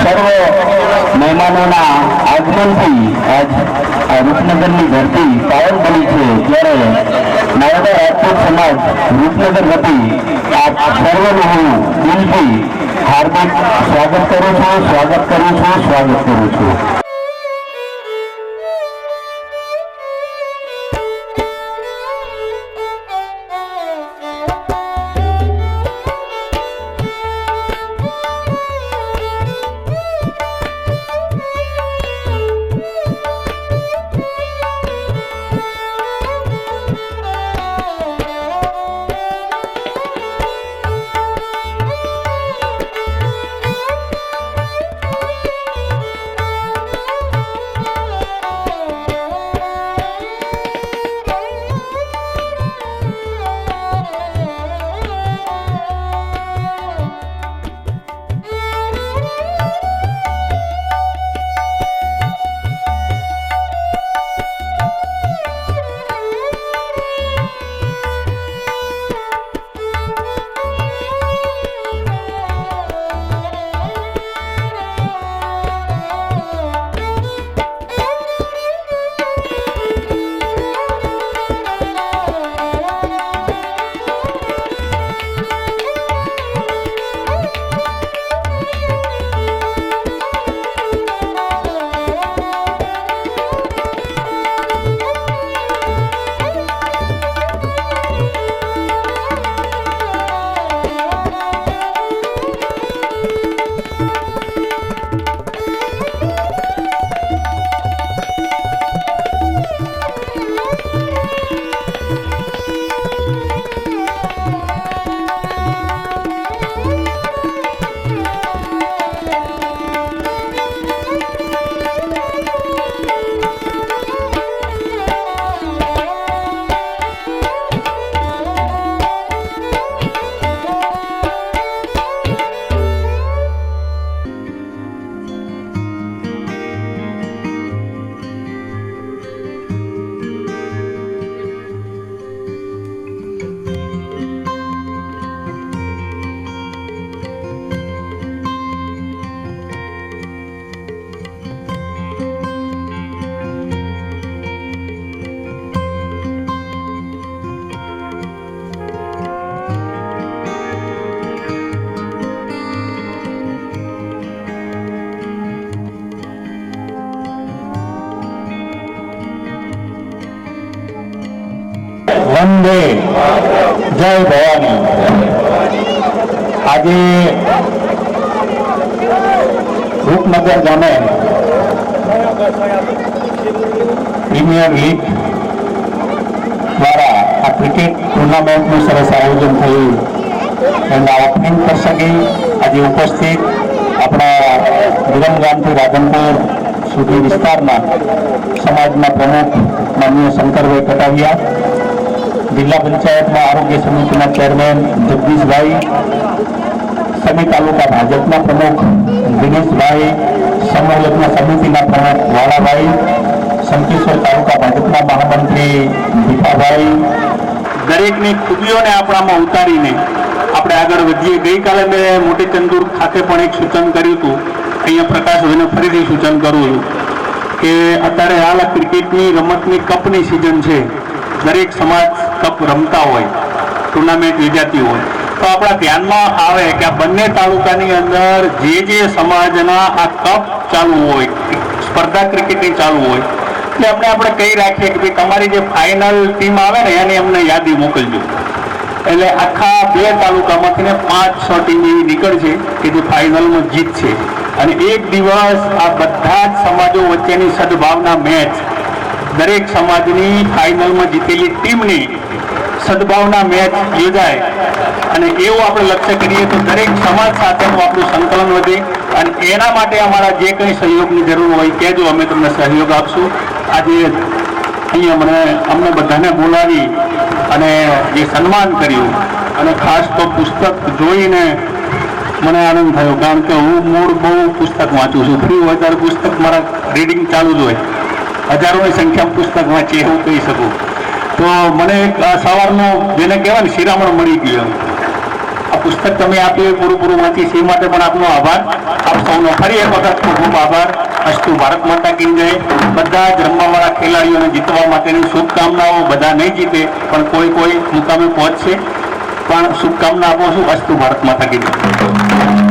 સર્વ મહેમાનોના આગમનથી આજ રૂપનગરની ધરતી પાવન બની છે, ત્યારે નાયડા રાજપૂત સમાજ રૂપનગર વતી આપ સર્વનું હું દિલથી હાર્દિક સ્વાગત કરું છું. વંદે જય ભવાની. આજે રૂપનગર ગામે પ્રીમિયર લીગ દ્વારા આ ક્રિકેટ ટુર્નામેન્ટનું સરસ આયોજન થયું. એના ઓપનિંગ પ્રસંગે આજે ઉપસ્થિત આપણા વિરમગામથી રાધનપુર સુધી વિસ્તારના સમાજના પ્રમુખ માનનીય શંકરભાઈ કટાવિયા, જિલ્લા પંચાયતના આરોગ્ય સમિતિના ચેરમેન જગદીશભાઈ, સમી તાલુકા ભાજપના પ્રમુખ દિનેશભાઈ, સમૂહ લગ્ન સમિતિના પ્રમુખ વાળાભાઈ, શંકેશ્વર તાલુકા ભાજપના મહામંત્રી દીપાભાઈ, દરેકની ખૂબીઓને આપણામાં ઉતારીને આપણે આગળ વધીએ. ગઈકાલે મેં મોટી ચંદુર ખાતે પણ એક સૂચન કર્યું હતું, અહીંયા પ્રકાશભાઈને ફરીથી સૂચન કરું છું કે અત્યારે હાલ ક્રિકેટની રમતની કપની સિઝન છે. દરેક સમાજ કપ રમતા હોય, ટુર્નામેન્ટ યોજાતી હોય, તો આપણા ધ્યાનમાં આવે કે આ બંને તાલુકાની અંદર જે સમાજના આ કપ ચાલુ હોય, સ્પર્ધા ક્રિકેટની ચાલુ હોય, એટલે આપણે કહી રાખીએ કે ભાઈ તમારી જે ફાઇનલ ટીમ આવે ને એની અમને યાદી મોકલજો. એટલે આખા 2 તાલુકામાંથી 5-6 ટીમ એવી નીકળશે કે જે ફાઇનલમાં જીતશે. અને એક દિવસ આ બધા જ સમાજો વચ્ચેની સદભાવના મેચ, દરેક સમાજની ફાઇનલમાં જીતેલી ટીમની સદભાવના મેચ યોજાય. અને એવું આપણે લક્ષ્ય કરીએ તો દરેક સમાજ સાથેનું આપણું સંકલન વધે. અને એના માટે અમારા જે કંઈ સહયોગની જરૂર હોય કહેજો, અમે તમને સહયોગ આપશું. આજે અહીંયા અમને બધાને બોલાવી અને જે સન્માન કર્યું, અને ખાસ તો પુસ્તક જોઈને મને આનંદ થયો, કારણ કે હું મૂળ બહુ પુસ્તક વાંચું છું. ફ્રી હોય ત્યારે પુસ્તક મારા રીડિંગ ચાલુ જ હોય, હજારોની સંખ્યામાં પુસ્તક વાંચીએ એવું કહી શકું. તો મને એક સવારનું જેને કહેવાય ને શિરામણ મળી ગયું. આ પુસ્તક તમે આપ્યું પૂરું વાંચી છે એ માટે પણ આપનો આભાર. આપ સૌનો ફરી એક વખત ખૂબ ખૂબ આભાર. અસ્તુ ભારત માતા કી જય. બધા જ રમવાવાળા ખેલાડીઓને જીતવા માટેની શુભકામનાઓ. બધા નહીં જીતે પણ કોઈ મુકામે પહોંચશે, પણ શુભકામના આપો છું. અસ્તુ ભારત માતા કી જય.